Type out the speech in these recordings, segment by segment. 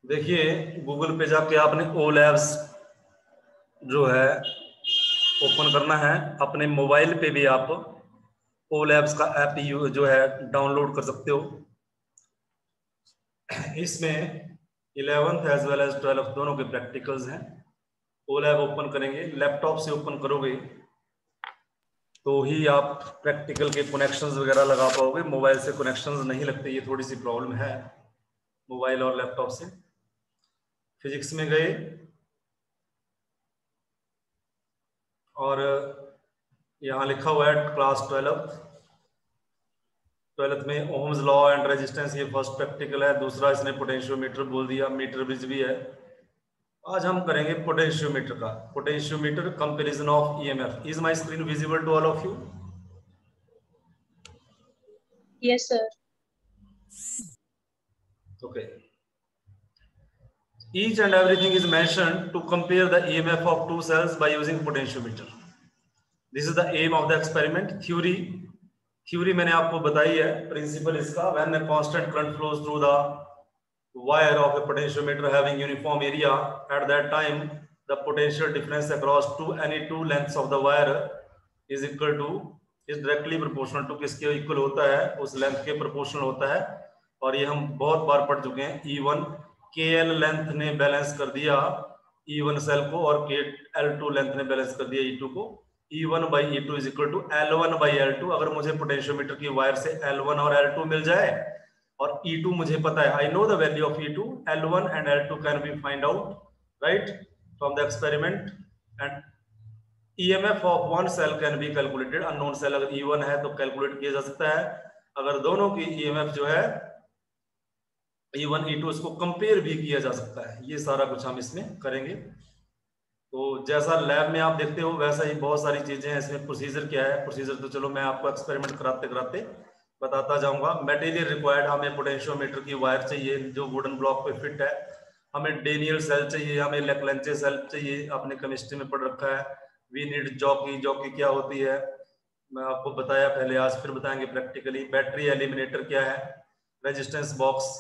देखिए गूगल पे जाके आपने ओ लैब्स जो है ओपन करना है। अपने मोबाइल पे भी आप ओ लैब्स का ऐप जो है डाउनलोड कर सकते हो। इसमें 11th as well as 12th दोनों के प्रैक्टिकल्स हैं। ओ लैब ओपन करेंगे, लैपटॉप से ओपन करोगे तो ही आप प्रैक्टिकल के कनेक्शंस वगैरह लगा पाओगे। मोबाइल से कनेक्शंस नहीं लगते, ये थोड़ी सी प्रॉब्लम है मोबाइल और लैपटॉप से। फिजिक्स में गए और यहाँ लिखा हुआ है क्लास 12th में ओम्स लॉ एंड रेजिस्टेंस, ये फर्स्ट प्रैक्टिकल है। दूसरा इसने पोटेंशियोमीटर बोल दिया, मीटर ब्रिज भी है। आज हम करेंगे पोटेंशियोमीटर का, potentiometer comparison of EMF. Is my screen visible to all of you? Yes, sir. Okay. Each and everything is mentioned to compare the EMF of two cells by using potentiometer. This is the aim of the experiment. Theory मैंने आपको बताई है, principal इसका। When a constant current flows through the wire of a potentiometer having uniform area, at that time the potential difference across any two lengths of the wire is equal to, is directly proportional to, किसके equal होता है? उस length के proportional होता है। और ये हम बहुत बार पढ़ चुके हैं। E1 KL लेंथ ने बैलेंस कर दिया E1 सेल को, और L2 लेंथ ने बैलेंस कर दिया E2 को। E1 by E2 is equal to L1 by L2। अगर मुझे पोटेंशियोमीटर की वायर से L1 और L2 मिल जाए और E2 मुझे पता है, I know the value of E2, L1 and L2 can be find out right from the experiment. And EMF of one cell can be calculated. Unknown cell अगर E1 है तो calculate किया जा सकता है। अगर दोनों की EMF जो है E1 E2, इसको कंपेयर भी किया जा सकता है। ये सारा कुछ हम इसमें करेंगे। तो जैसा लैब में आप देखते हो वैसा ही बहुत सारी चीजें हैं इसमें। प्रोसीजर क्या है? प्रोसीजर तो चलो मैं आपको एक्सपेरिमेंट कराते कराते बताता जाऊंगा। मटेरियल रिक्वायर्ड, हमें पोटेंशियोमीटर की वायर चाहिए जो वुडन ब्लॉक पे फिट है। हमें डेनियल सेल चाहिए, हमें लेक्लेंचे सेल चाहिए, आपने केमिस्ट्री में पढ़ रखा है। We need jockey. जॉकी क्या होती है मैं आपको बताया पहले, आज फिर बताएंगे प्रैक्टिकली। बैटरी एलिमिनेटर क्या है? रेजिस्टेंस बॉक्स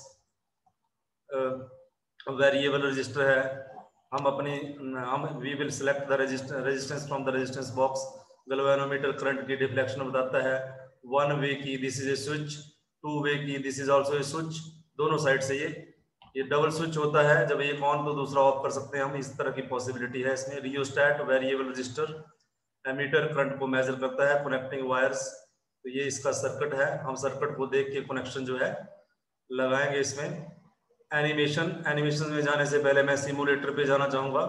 वेरिएबल रजिस्टर है। हम we will select the resistance from the resistance box. Galvanometer current की डिफ्लेक्शन बताता है। One way key this is a switch, two way key this is also a switch. दोनों side से ये double switch होता है। जब एक ऑन तो दूसरा ऑफ कर सकते हैं हम, इस तरह की पॉसिबिलिटी है इसमें। Rheostat variable resistor, ammeter current को मेजर करता है। कनेक्टिंग वायर्स, तो ये इसका सर्किट है। हम सर्किट को देख के कनेक्शन जो है लगाएंगे इसमें। एनिमेशन में जाने से पहले मैं सिमुलेटर पे जाना चाहूंगा।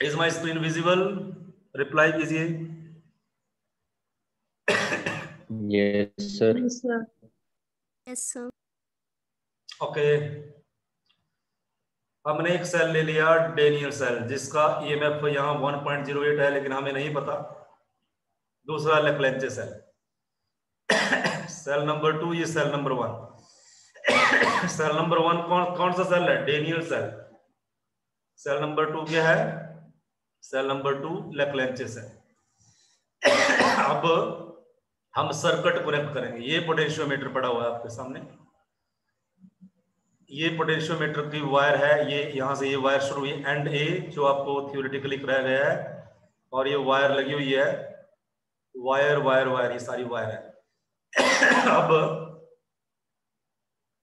Is my screen visible? Reply कीजिए। Yes sir. Yes, sir. Okay, हमने एक सेल ले लिया डेनियल सेल, जिसका ईएमएफ यहाँ 1.08 है, लेकिन हमें नहीं पता। दूसरा लेक्लेंचे सेल, सेल नंबर 2, ये सेल नंबर 1। सेल नंबर 1 कौन सा सेल है? Daniel cell. सेल नंबर 2 क्या है? Cell number 2 Leclanche cell. अब हम सर्किट कनेक्ट करेंगे। ये पोटेंशियोमीटर पड़ा हुआ है आपके सामने। ये पोटेंशियोमीटर की वायर है। ये यहां से ये वायर शुरू हुई एंड ए, जो आपको थ्योरेटिकली कराया गया है। और ये वायर लगी हुई है, वायर वायर वायर, ये सारी वायर है। अब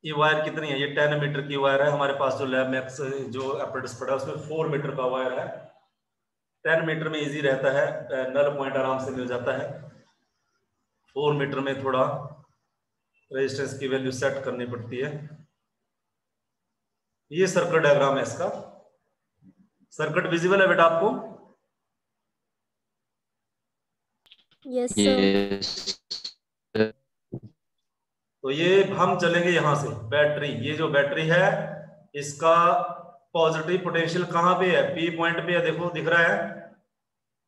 ये वायर कितनी है? ये 10 मीटर की वायर है। हमारे पास जो लैब में जो एपरेटस पड़ा है उसमें 4 मीटर का वायर है। 10 मीटर में इजी रहता है, नल पॉइंट आराम से मिल जाता है। 4 मीटर में थोड़ा रेजिस्टेंस की वैल्यू सेट करनी पड़ती है। ये सर्किट डायग्राम है इसका। सर्किट विजिबल है बेटा आपको? Yes, sir. यस। तो ये हम चलेंगे यहां से बैटरी। ये जो बैटरी है इसका पॉजिटिव पोटेंशियल कहां पे है? पी पॉइंट पे है, देखो दिख रहा है।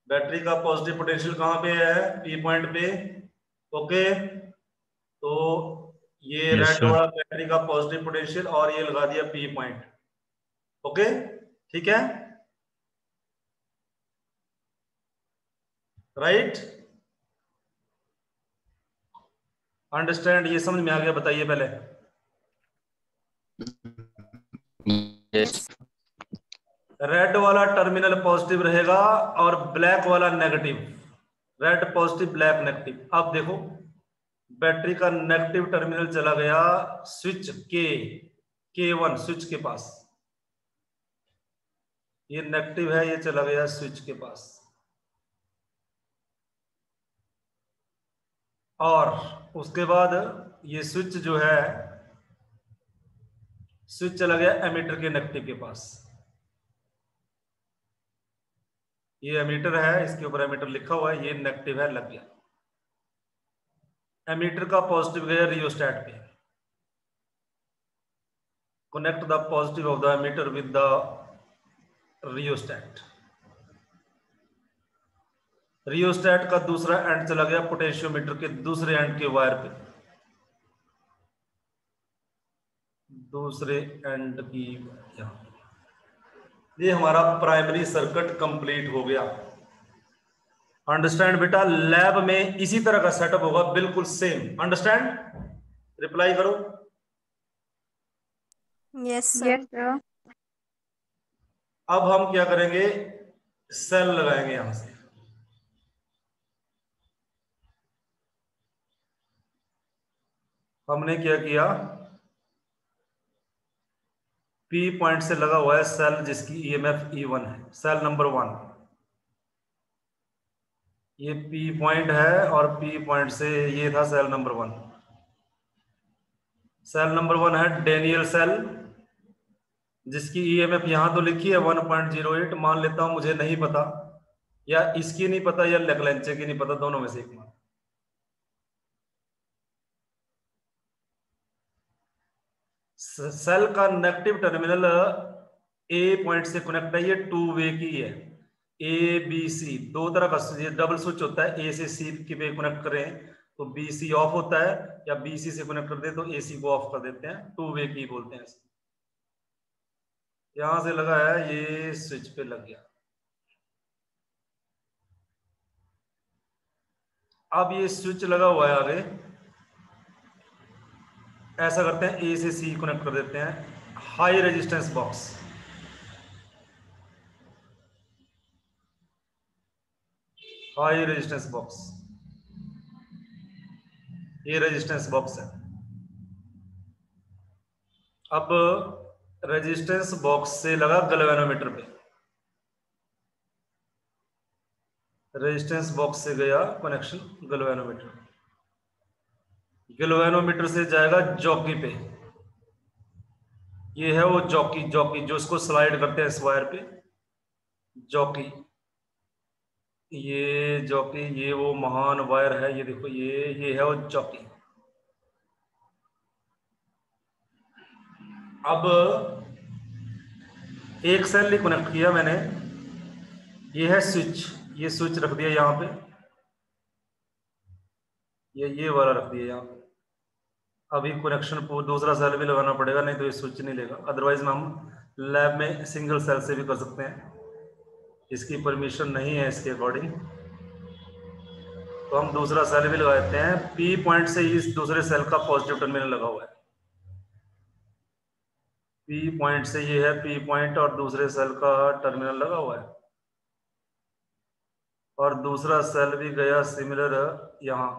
बैटरी का पॉजिटिव पोटेंशियल कहां पे है? पी पॉइंट पे। ओके, तो ये यस रेड सर। वाला बैटरी का पॉजिटिव पोटेंशियल, और ये लगा दिया पी पॉइंट। ओके, ठीक है, राइट। अंडरस्टैंड, ये समझ में आ गया? बताइए पहले। यस। रेड वाला टर्मिनल पॉजिटिव रहेगा और ब्लैक वाला negative. Red positive, black negative. अब देखो, बैटरी का नेगेटिव टर्मिनल चला गया स्विच K1 स्विच के पास, ये नेगेटिव है, ये चला गया स्विच के पास, और उसके बाद ये स्विच जो है, स्विच चला गया एमीटर के नेगेटिव के पास। ये एमीटर है, इसके ऊपर एमीटर लिखा हुआ है, ये नेगेटिव है, लग गया। एमीटर का पॉजिटिव गया रियोस्टेट पे। Connect the positive of the ammeter with the rheostat. Rheostat का दूसरा एंड चला गया पोटेंशियोमीटर के दूसरे एंड के वायर पे, दूसरे एंड की यहां। ये हमारा प्राइमरी सर्किट कंप्लीट हो गया। अंडरस्टैंड बेटा? लैब में इसी तरह का सेटअप होगा, बिल्कुल सेम। अंडरस्टैंड? रिप्लाई करो। Yes sir. अब हम क्या करेंगे, सेल लगाएंगे यहां से। हमने क्या किया, P पॉइंट से लगा हुआ है सेल जिसकी ईएमएफ E1 है, सेल नंबर 1। ये P पॉइंट है और P पॉइंट से ये था सेल नंबर 1। सेल नंबर 1 है डेनियल सेल, जिसकी ईएमएफ यहां तो लिखी है 1.08। मान लेता हूं मुझे नहीं पता, या इसकी नहीं पता या लेगलेंचे की नहीं पता, दोनों में से एक मान। सेल का नेगेटिव टर्मिनल A पॉइंट से कनेक्ट है, ये 2 वे की है। A B C दो तरह का डबल स्विच होता है। A से C के पे कनेक्ट करें तो BC ऑफ होता है, या BC से कनेक्ट कर दे तो AC को ऑफ कर देते हैं। 2 वे की बोलते हैं। यहां से लगा है, ये स्विच पे लग गया। अब ये स्विच लगा हुआ है आगे, ऐसा करते हैं, A से C कनेक्ट कर देते हैं। High resistance box, high resistance box, ये रेजिस्टेंस बॉक्स है। अब रेजिस्टेंस बॉक्स से लगा गैल्वेनोमीटर पे, रेजिस्टेंस बॉक्स से गया कनेक्शन गैल्वेनोमीटर, गैल्वेनोमीटर से जाएगा जॉकी पे। ये है वो जॉकी, जॉकी जो इसको स्लाइड करते हैं इस वायर पे, जॉकी। ये जॉकी, ये वो महान वायर है, ये देखो, ये है वो जॉकी। अब एक सेल ही कनेक्ट किया मैंने, ये है स्विच, ये स्विच रख दिया यहाँ पे, ये वाला रख दिया यहाँ पे। अभी कनेक्शन को दूसरा सेल भी लगाना पड़ेगा, नहीं तो ये स्विच नहीं लेगा। अदरवाइज हम लैब में सिंगल सेल से भी कर सकते हैं, इसकी परमिशन नहीं है इसके अकॉर्डिंग, तो हम दूसरा सेल भी लगा देते हैं। P पॉइंट से इस दूसरे सेल का पॉजिटिव टर्मिनल लगा हुआ है। P पॉइंट से ये है P पॉइंट और दूसरे सेल का टर्मिनल लगा हुआ है, और दूसरा सेल भी गया सिमिलर यहां।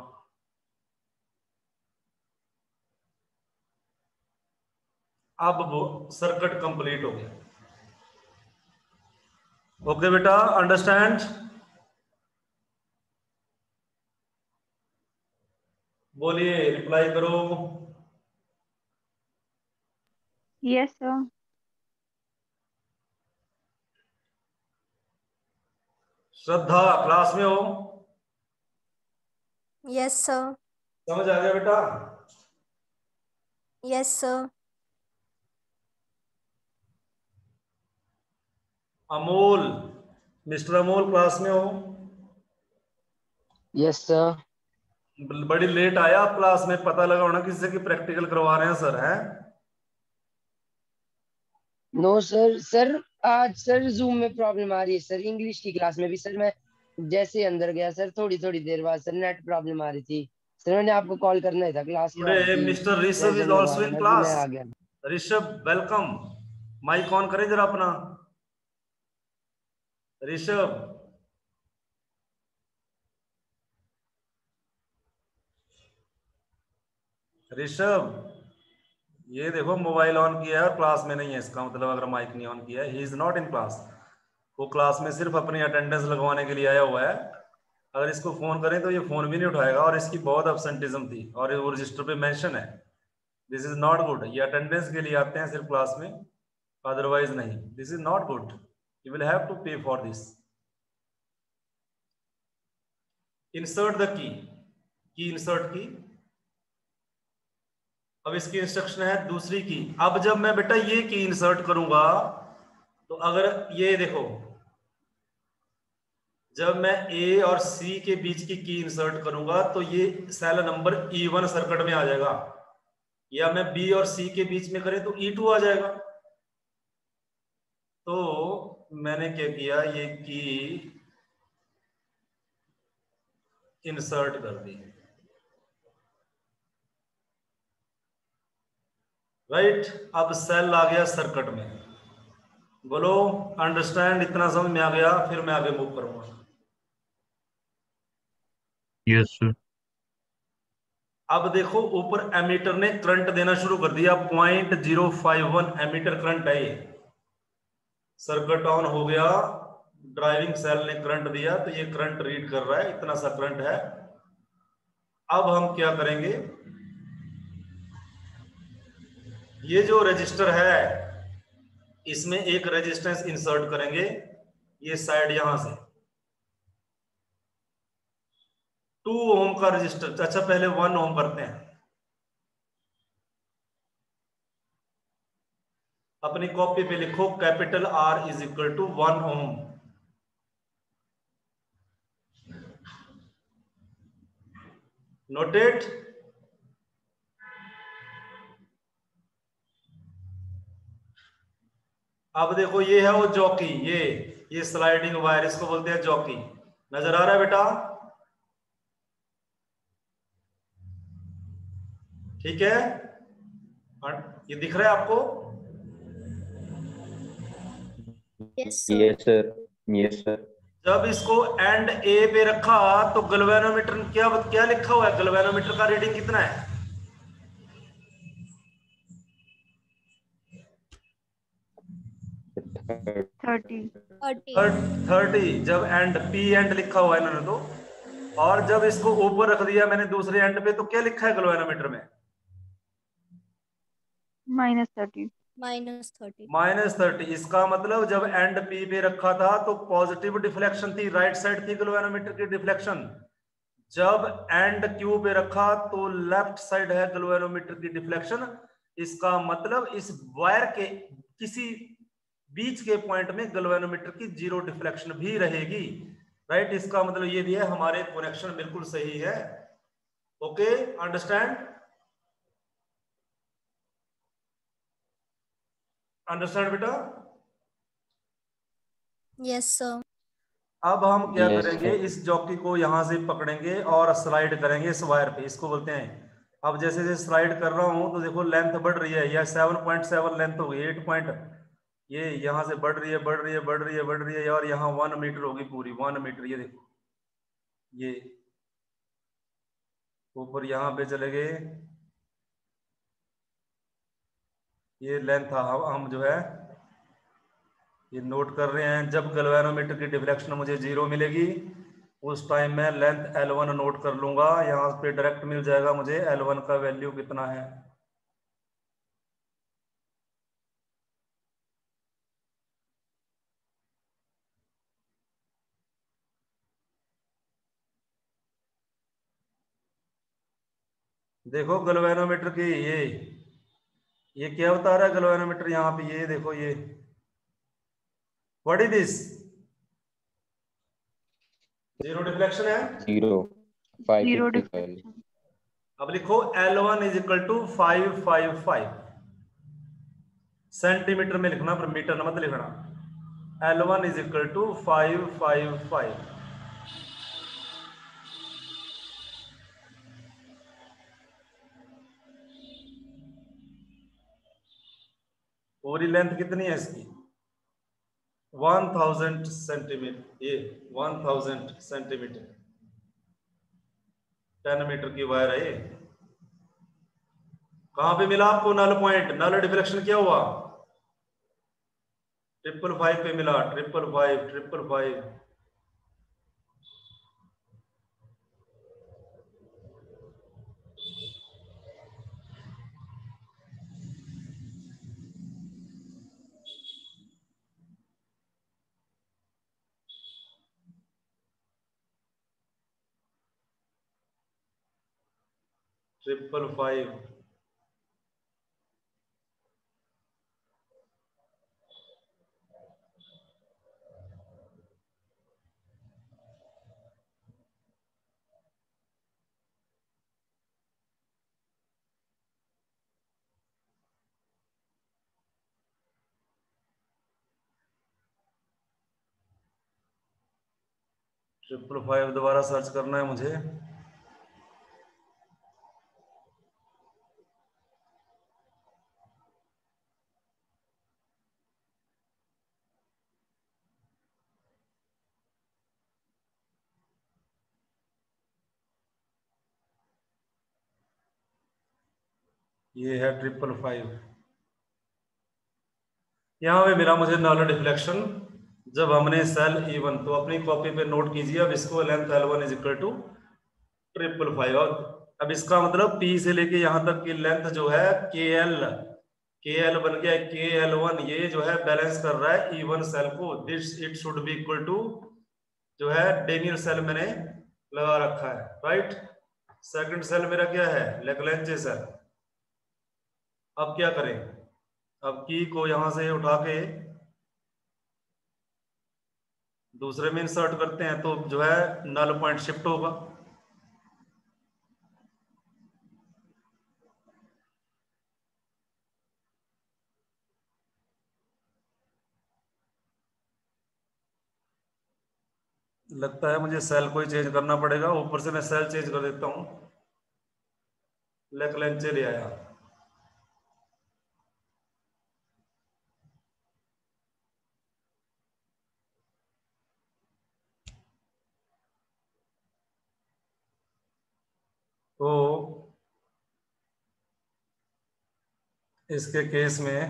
अब वो सर्किट कंप्लीट हो गया। ओके बेटा, अंडरस्टैंड? बोलिए, रिप्लाई करो। Yes sir. श्रद्धा क्लास में हो? Yes sir. समझ आ गया बेटा? Yes sir. Amol, mister Amol class में हो? Yes sir. बड़ी लेट आया आप क्लास में, पता लगा होना किसी से कि प्रैक्टिकल करवा रहे हैं सर, हैं? No sir. सर आज सर जूम में प्रॉब्लम आ रही है सर, इंग्लिश की क्लास में भी सर मैं जैसे अंदर गया सर थोड़ी थोड़ी देर बाद सर नेट प्रॉब्लम आ रही थी सर मैंने आपको कॉल करना ही था क्लास के बाद टुडे कि mister Rishabh present is also in करवाना कि मैं क्लास। आ गया। ऋषभ वेलकम। माइक ऑन करें जरा अपना। ऋषभ ऋषभ ये देखो मोबाइल ऑन किया है और क्लास में नहीं है, इसका मतलब अगर माइक नहीं ऑन किया है, he is not in class. वो क्लास में सिर्फ अपनी अटेंडेंस लगवाने के लिए आया हुआ है। अगर इसको फोन करें तो ये फोन भी नहीं उठाएगा, और इसकी बहुत एब्सेंटिज्म थी और वो रजिस्टर पे मेंशन है। This is not good. ये अटेंडेंस के लिए आते हैं सिर्फ क्लास में, अदरवाइज नहीं। This is not good, you will have to pay for this. Insert the key insert key. अब इसकी इंस्ट्रक्शन है दूसरी की। अब जब मैं बेटा ये की इंसर्ट करूंगा तो अगर ये देखो, जब मैं ए और सी के बीच की इंसर्ट करूंगा तो ये सेल नंबर E1 सर्किट में आ जाएगा, या मैं बी और सी के बीच में करें तो E2 आ जाएगा। तो मैंने क्या किया, ये की इंसर्ट कर दी। राइट, अब सेल आ गया सर्किट में। बोलो अंडरस्टैंड, इतना समझ में आ गया? फिर मैं आगे मूव करूंगा। Yes sir. अब देखो ऊपर एमीटर ने करंट देना शुरू कर दिया, 0.051 एमीटर करंट है ये। सर्किट ऑन हो गया, ड्राइविंग सेल ने करंट दिया तो ये करंट रीड कर रहा है, इतना सा करंट है। अब हम क्या करेंगे, ये जो रजिस्टर है इसमें एक रेजिस्टेंस इंसर्ट करेंगे, ये साइड यहां से 2 ओम का रजिस्टर। अच्छा पहले 1 ओम करते हैं। अपनी कॉपी पे लिखो capital R is equal to 1 ohm. Noted. अब देखो ये है वो जॉकी, ये स्लाइडिंग वायर, इसको बोलते हैं जॉकी। नजर आ रहा है बेटा? ठीक है, ये दिख रहा है आपको? Yes, sir. Yes sir. Yes sir. जब इसको एंड ए पे रखा तो गैल्वेनोमीटर क्या क्या लिखा हुआ है? गैल्वेनोमीटर का रीडिंग कितना है? 30। 30. 30। जब एंड पी एंड लिखा हुआ है इन्होंने तो, और जब इसको ऊपर रख दिया मैंने दूसरे एंड पे तो क्या लिखा है गैल्वेनोमीटर में? -30। -30. -30। इसका मतलब जब एंड पी पे रखा था तो पॉजिटिव डिफ्लेक्शन थी, राइट साइड थी गैल्वेनोमीटर की डिफ्लेक्शन। जब एंड क्यू पे रखा तो लेफ्ट साइड है गैल्वेनोमीटर की डिफ्लेक्शन। इसका मतलब इस वायर के किसी बीच के पॉइंट में गैल्वेनोमीटर की 0 डिफ्लेक्शन भी रहेगी। राइट, इसका मतलब ये भी है हमारे कनेक्शन बिल्कुल सही है। Okay, understand? अंडरस्टैंड बेटा? Yes, sir. अब हम क्या यस करेंगे, सर। इस जॉकी को यहां से पकड़ेंगे और स्लाइड करेंगे इस वायर पे, इसको बोलते हैं। अब जैसे जैसे स्लाइड कर रहा हूं तो देखो लेंथ बढ़ रही है, या 7.7 लेंथ हो गई, 8 पॉइंट, ये यहां से बढ़ रही है बढ़ रही है बढ़ रही है बढ़ रही है, और यहाँ 1 मीटर होगी पूरी, 1 मीटर। ये देखो, ये ऊपर यहाँ पे चले गए, ये लेंथ हम जो है ये नोट कर रहे हैं। जब गैल्वेनोमीटर की डिफ्लेक्शन मुझे 0 मिलेगी उस टाइम मैं लेंथ L1 नोट कर लूंगा, यहाँ पे डायरेक्ट मिल जाएगा मुझे L1 का वैल्यू कितना है। देखो गैल्वेनोमीटर की ये क्या बता रहा है गैल्वेनोमीटर यहाँ पे, ये देखो ये व्हाट इज दिस? 0 डिफ्लेक्शन है। 0 0 555। डिफ्लेक्शन। अब लिखो L1 is equal to 555 centimetre में लिखना, पर मीटर मत लिखना। L1 is equal to 555। पूरी लेंथ कितनी है इसकी? 1000 सेंटीमीटर, ये 1000 सेंटीमीटर, 10 मीटर की वायर है ये। कहां पे मिला आपको नल पॉइंट? नल डिफ्लेक्शन क्या हुआ? 555 पे मिला, 555 555। Triple five. ट्रिपल फाइव दोबारा सर्च करना है मुझे। ये है 555। यहां पे मिला मुझे नल डिफ्लेक्शन जब हमने सेल E1, तो अपनी कॉपी पे नोट कीजिए। अब इसको length L1 is equal to 555। अब इसका मतलब P से लेके यहां तक की लेंथ जो है KL बन गया KL1। ये जो है बैलेंस कर रहा है E1 सेल को। This it should be equal to जो है डेनियल सेल मैंने लगा रखा है, राइट। सेकंड सेल मेरा क्या है? लेग्रैंजे सेल। अब क्या करें? अब की को यहां से उठा के दूसरे में इंसर्ट करते हैं तो जो है नल पॉइंट शिफ्ट होगा। लगता है मुझे सेल को ही चेंज करना पड़ेगा। ऊपर से मैं सेल चेंज कर देता हूं। लेग्रैंजे ले आया। तो इसके केस में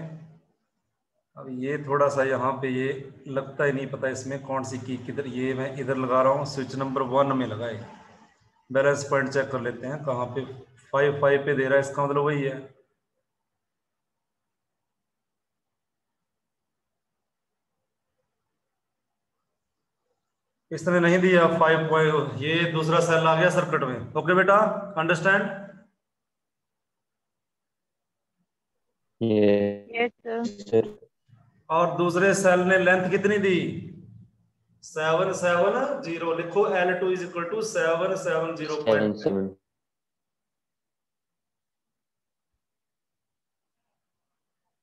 अब ये थोड़ा सा यहाँ पे ये लगता ही नहीं पता इसमें कौन सी की किधर। ये मैं इधर लगा रहा हूँ, स्विच नंबर 1 में लगाए। बैलेंस पॉइंट चेक कर लेते हैं कहाँ पे। 5 पे दे रहा है, इसका मतलब वही है। इसने नहीं दिया 5 पॉइंट। ये दूसरा सेल आ गया सर्किट में। ओके बेटा, अंडरस्टैंड? Yes, sir. सर। और दूसरे सेल ने लेंथ कितनी दी? 770। लिखो L2 is equal to 770.5। 7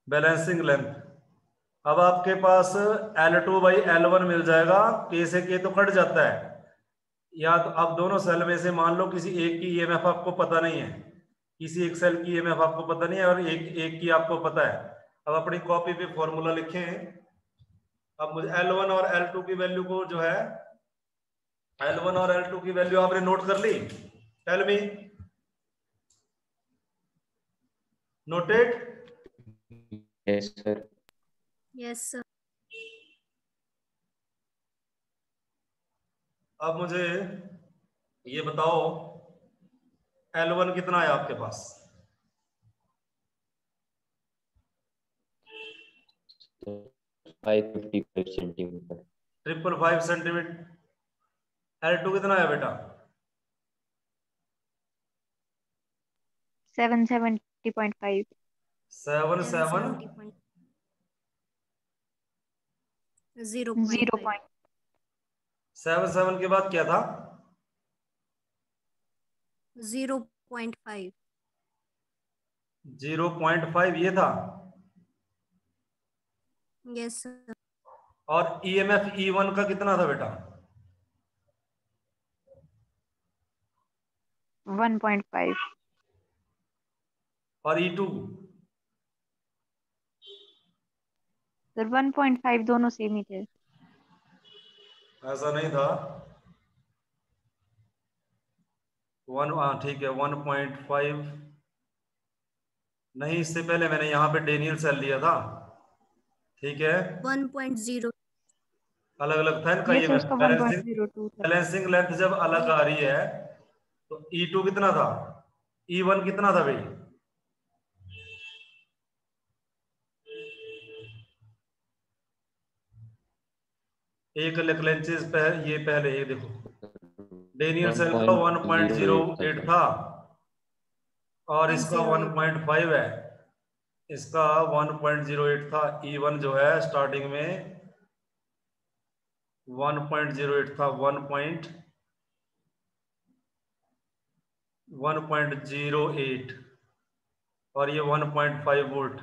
balancing length. अब आपके पास L2 बाई L1 मिल जाएगा। K से K तो कट जाता है। या तो अब दोनों सेल में से मान लो किसी एक की ईएमएफ आपको पता नहीं है, किसी एक सेल की ईएमएफ आपको पता नहीं है और एक की आपको पता है। अब अपनी कॉपी पे फॉर्मूला लिखें। अब मुझे L1 और L2 की वैल्यू को जो है L1 और L2 की वैल्यू आपने नोट कर ली? Tell me. Noted? Yes sir. Yes, sir. अब मुझे ये बताओ L1 कितना है आपके पास? 555 सेंटीमीटर। 555 सेंटीमीटर। L2 कितना है बेटा? 770.5. 770 0.5. 77 के बाद क्या था? 0.5. 0.5 ये था। Yes, sir. और EMF E1 का कितना था बेटा? 1.5. और E2? सर 1.5 दोनों सेम ही थे। ऐसा नहीं था। 1, हाँ ठीक है 1.5 नहीं, इससे पहले मैंने यहाँ पे डेनियल सेल लिया था, ठीक है 1.0। अलग अलग था इनका ये ये सर उसका बैलेंसिंग 1.02 था। बैलेंसिंग लेंथ जब अलग आ रही है तो E2 कितना था, E1 कितना था भाई? एक लेक्लेंचेस ये पहले ये देखो, डेनियल सेल का 1.08 था और इसका 1.5 है, इसका 1.08 था। E1 जो है स्टार्टिंग में 1.08 था, 1.08 और ये 1.5 वोल्ट,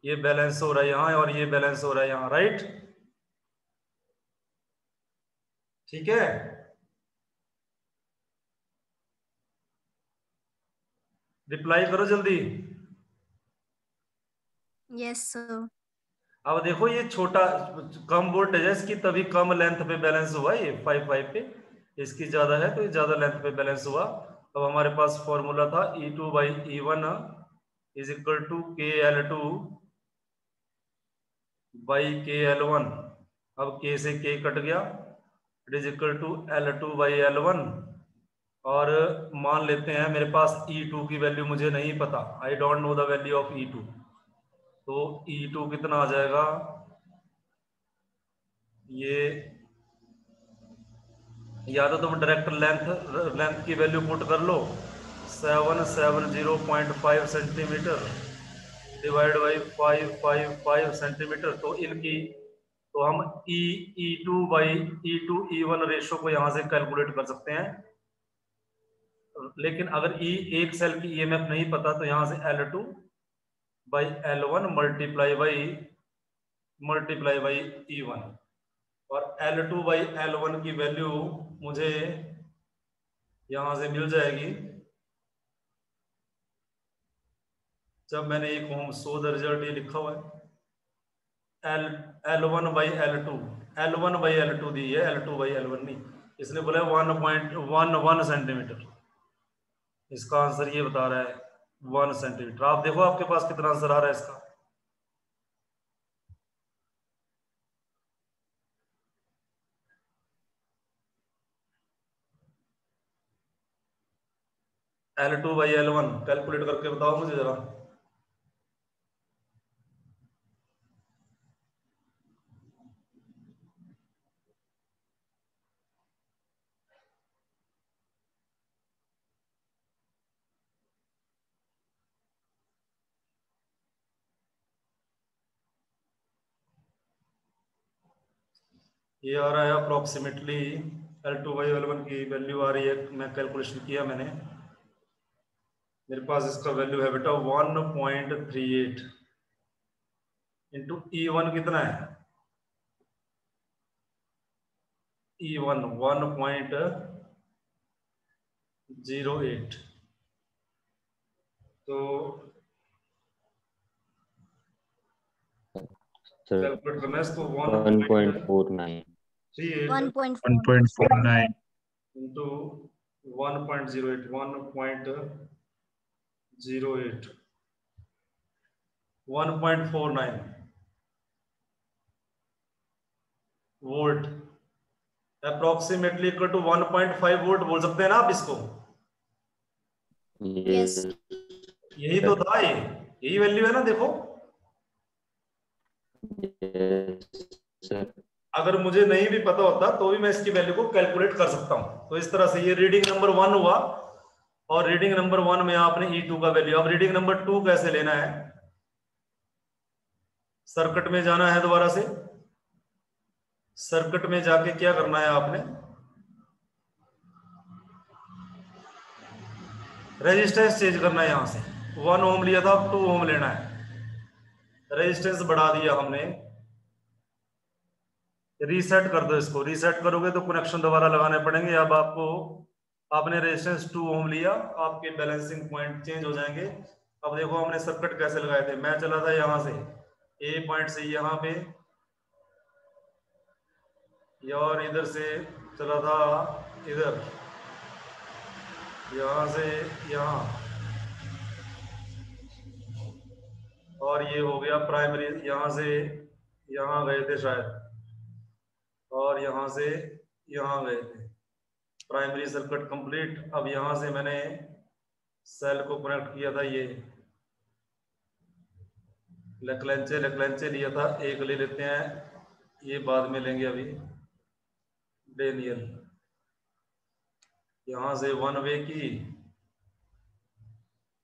ये बैलेंस हो रहा है यहाँ और ये बैलेंस हो रहा है यहाँ, राइट? ठीक है, रिप्लाई करो जल्दी। Yes sir. अब देखो ये छोटा कम वोल्टेज है इसकी, तभी कम लेंथ पे बैलेंस हुआ ये 5 पे, इसकी ज्यादा है तो ये ज्यादा लेंथ पे बैलेंस हुआ। अब हमारे पास फॉर्मूला था E2 by E1 is equal to KL2 by KL1। अब K से K कट गया, it is equal to L2 by L1। और मान लेते हैं मेरे पास E2 की वैल्यू मुझे नहीं पता, I don't know the value of E2, तो E2 कितना आ जाएगा, ये या तो तुम डायरेक्ट लेंथ की वैल्यू पुट कर लो 770.5 सेंटीमीटर डिवाइड बाई 555 सेंटीमीटर, तो इनकी तो हम E2 by E2 E1 ratio को यहां से कैलकुलेट कर सकते हैं। लेकिन अगर एक सेल की EMF नहीं पता तो यहां से L2 by L1 multiply by E1, और L2 बाई L1 की वैल्यू मुझे यहां से मिल जाएगी जब मैंने एक होम शो द रिजल्ट ये लिखा हुआ है L1 बाई L2 दी है, L2 बाई L1 नहीं, इसने बोला 1.11 सेंटीमीटर, इसका आंसर ये बता रहा है 1 सेंटीमीटर। आप देखो आपके पास कितना आंसर आ रहा है इसका। L2 बाई L1 कैलकुलेट करके बताओ मुझे जरा। ये आ रहा है अप्रोक्सीमेटली L2 बाई L1 की वैल्यू आ रही है, मैं कैलकुलेशन किया मैंने, मेरे पास इसका वैल्यू है बेटा 1.38 इंटू E1 कितना है, E1 1.08, तो कैलकुलेट करना है इसको 1.49 1.49 into 1.08 1.49 volt approximately equal to 1.5 volt बोल सकते हैं ना आप इसको। यस यही तो था, ये यही वैल्यू है ना, देखो अगर मुझे नहीं भी पता होता तो भी मैं इसकी वैल्यू को कैलकुलेट कर सकता हूं। तो इस तरह से ये रीडिंग नंबर 1 हुआ, और रीडिंग नंबर 1 में आपने E2 का वैल्यू, अब रीडिंग नंबर 2 कैसे लेना है, सर्किट में जाना है, दोबारा से सर्किट में जाके क्या करना है आपने, रेजिस्टेंस चेंज करना है, यहां से 1 ओम लिया था अब 2 ओम लेना है, रेजिस्टेंस बढ़ा दिया हमने, रीसेट कर दो इसको, रीसेट करोगे तो कनेक्शन दोबारा लगाने पड़ेंगे। अब आपको आपने रेजिस्टेंस 2 ओम लिया, आपके बैलेंसिंग पॉइंट चेंज हो जाएंगे। अब देखो हमने सर्किट कैसे लगाए थे, मैं चला था यहाँ से ए पॉइंट से यहाँ पे ये और इधर से चला था इधर, यहाँ से यहाँ, और ये हो गया प्राइमरी, यहाँ से यहाँ गए थे शायद, और यहाँ से यहाँ गए थे। Primary circuit complete. अब यहाँ से मैंने सेल को कनेक्ट किया था, ये लेक्लेंचे लिया था, एक ले लेते हैं, ये बाद में लेंगे अभी। डेनियल यहाँ से वन वे की,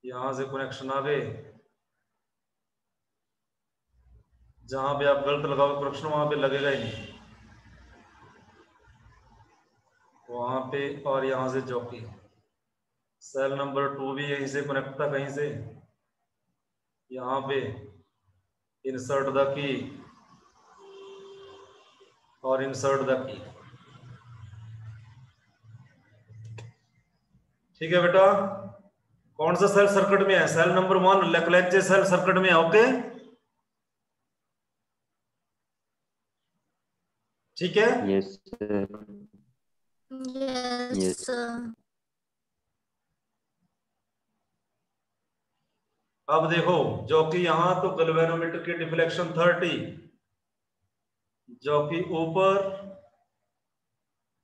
यहाँ से कनेक्शन आ गए। जहां पे आप गलत लगाओ कनेक्शन वहां पे लगेगा ही नहीं, वहां पे। और यहाँ से जॉकी, सेल नंबर 2 भी यहीं से कनेक्ट था कहीं से, यहाँ पे इंसर्ट द की और इंसर्ट द की। ठीक है बेटा, कौन सा सेल सर्किट में है? सेल नंबर 1 लेक्लेंचे सेल सर्किट में है। ओके, ठीक है। Yes, sir. Yes, Yes. sir. अब देखो, जो कि यहां तो गैल्वेनोमीटर की डिफ्लेक्शन 30, जो कि ऊपर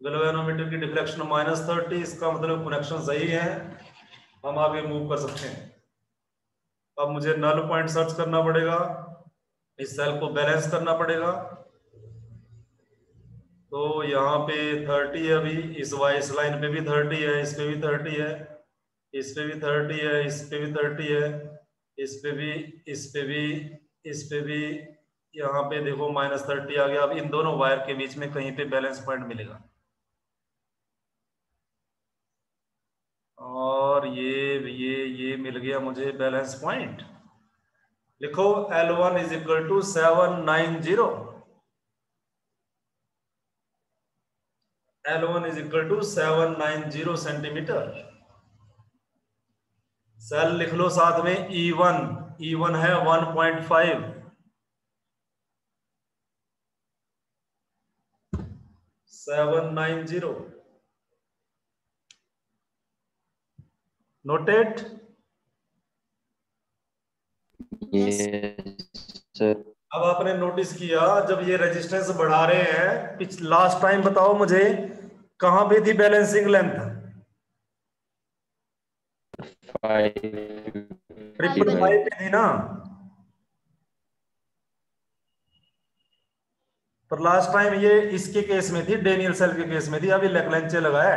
गैल्वेनोमीटर की डिफ्लेक्शन -30, इसका मतलब कनेक्शन सही है, हम आगे मूव कर सकते हैं। अब मुझे नल पॉइंट सर्च करना पड़ेगा, इस सेल को बैलेंस करना पड़ेगा। तो यहाँ पे 30 है, अभी इस लाइन पे भी 30 है, इस पे भी 30 है, इस पे भी 30 है, इस पे भी 30 है, इस पे भी, इस पे भी, इस पे भी। यहाँ पे देखो -30 आ गया। अब इन दोनों वायर के बीच में कहीं पे बैलेंस पॉइंट मिलेगा, और ये मिल गया मुझे बैलेंस पॉइंट। लिखो L1 = 790, L1 = 790 सेंटीमीटर। सेल लिख लो साथ में E1 है 1.5, 790 नोटेड। Yes, sir. अब आपने नोटिस किया जब ये रेजिस्टेंस बढ़ा रहे हैं, लास्ट टाइम बताओ मुझे कहां पे थी बैलेंसिंग लेंथ? 555 पे थी ना। पर लास्ट टाइम ये इसके केस में थी, डेनियल सेल के केस में थी। अभी लेक्लेंचे लगा है,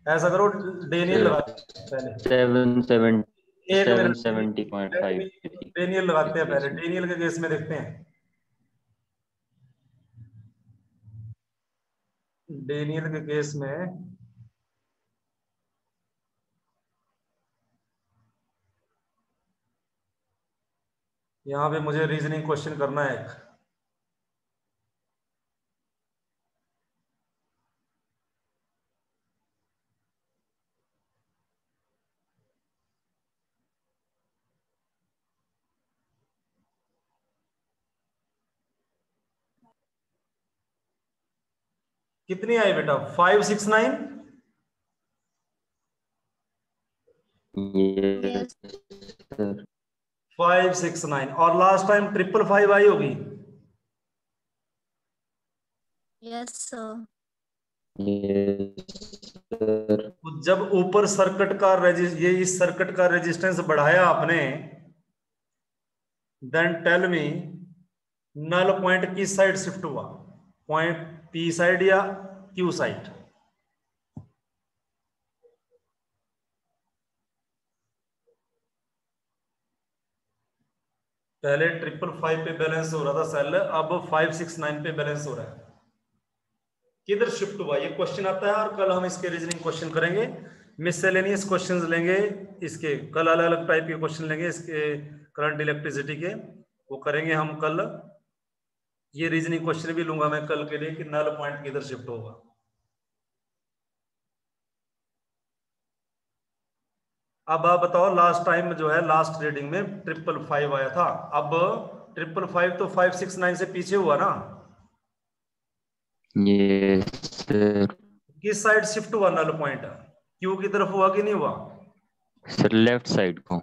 ऐसा करो डेनियल लगा पहले, 770.5. डेनियल लगाते हैं पहले, डेनियल के केस में देखते हैं। डेनियल के केस में यहां पे मुझे रीजनिंग क्वेश्चन करना है एक। कितनी आई बेटा? 569। Yes, sir. 569। और लास्ट टाइम 555 आई होगी। Yes, sir. Yes, sir. तो जब ऊपर सर्किट का ये इस सर्किट का रेजिस्टेंस बढ़ाया आपने, then tell me null point किस साइड शिफ्ट हुआ? पॉइंट पी साइड या क्यू साइड? पहले 555 पे बैलेंस हो रहा था सेल, अब 569 पे बैलेंस हो रहा है। किधर शिफ्ट हुआ? ये क्वेश्चन आता है, और कल हम इसके रीजनिंग क्वेश्चन करेंगे, मिससेलेनियस क्वेश्चंस लेंगे इसके। कल अलग अलग टाइप के क्वेश्चन लेंगे इसके, करंट इलेक्ट्रिसिटी के, वो करेंगे हम कल। ये रीजनिंग क्वेश्चन भी लूंगा मैं कल के लिए कि नल पॉइंट किधर शिफ्ट होगा। अब आप बताओ, लास्ट टाइम जो है लास्ट रीडिंग में 555 आया था, अब 555 तो 569 से पीछे हुआ ना? Yes, sir. किस साइड शिफ्ट हुआ नल पॉइंट? क्यू की तरफ हुआ कि नहीं हुआ? Sir, left side को.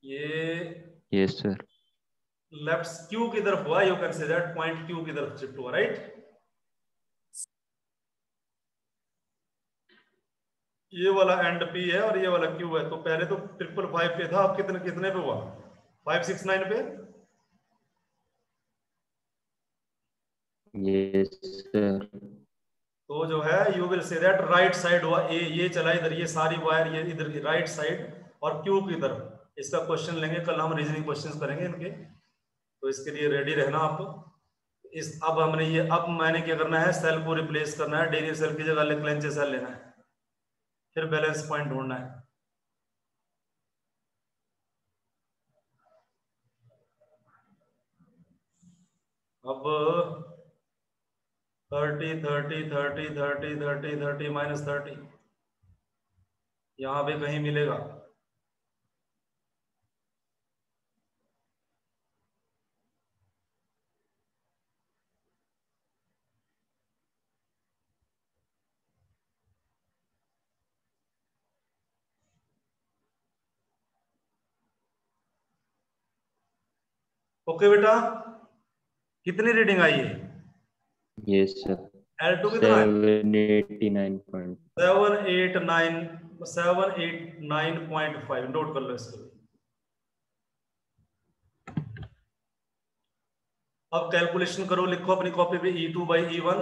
ये Yes, sir. लेफ्ट क्यू की तरफ हुआ, you can say that point Q की तरफ शिफ्ट हुआ, राइट? ये वाला एंड पी है और ये वाला क्यू है, तो पहले तो 555 पे था, अब कितने कितने पे हुआ? 569 पे। Yes, sir. तो जो है you will say that right side हुआ, ये चला इधर, ये सारी वायर ये इधर की राइट साइड और क्यू की तरफ। इसका क्वेश्चन लेंगे कल, हम रीजनिंग क्वेश्चंस करेंगे इनके, तो इसके लिए रेडी रहना आप। इस अब हमने ये, अब मैंने क्या करना है, सेल को रिप्लेस करना है, डेरिव सेल की जगह लेक्लेंचे सेल लेना है, फिर बैलेंस पॉइंट ढूंढना है। अब 30 30 30 30 30 30 माइनस 30 यहां पे कहीं मिलेगा। ओके बेटा, कितनी रीडिंग आई है? Yes, sir. L2 कितना है? 789. 789.5। नोट कर लो इसको। अब कैलकुलेशन करो, लिखो अपनी कॉपी पे, E2/E1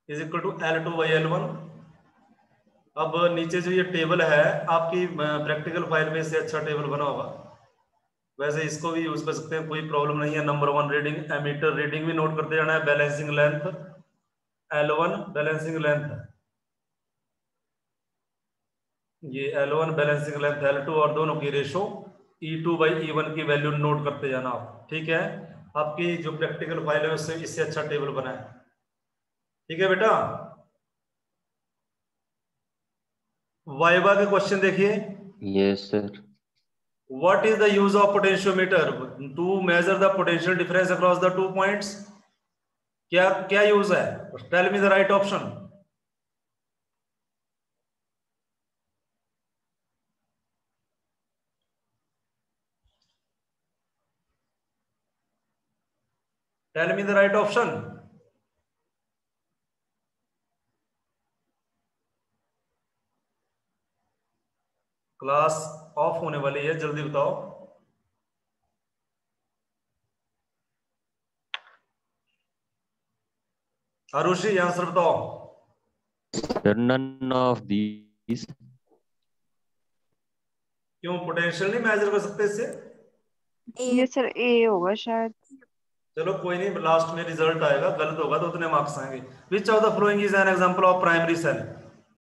is equal to L2/L1। अब नीचे जो ये टेबल है आपकी प्रैक्टिकल फाइल में से अच्छा टेबल बना होगा, वैसे इसको भी यूज कर सकते हैं, कोई प्रॉब्लम नहीं है। नंबर 1 रीडिंग, एमीटर रीडिंग भी नोट करते जाना है। Balancing length L1, balancing length ये L1, बैलेंसिंग लेंथ L2 और दोनों की रेशो E2/E1 की वैल्यू नोट करते जाना आप, ठीक है? आपकी जो प्रैक्टिकल फाइल है उससे इससे अच्छा टेबल बना है, ठीक है बेटा? वाइवा के क्वेश्चन देखिए। Yes, sir. What is the use of potentiometer to measure the potential difference across the 2 points? क्या क्या यूज है? Tell me the right option. Tell me the right option. Class of होने वाली है, जल्दी बताओ। आरुषि आंसर बताओ। Sir, none of these. क्यों पोटेंशियल नहीं मेजर कर सकते इससे? ये सर ए होगा शायद। चलो कोई नहीं, लास्ट में रिजल्ट आएगा, गलत होगा तो उतने मार्क्स आएंगे। Which of the following is an example of primary cell?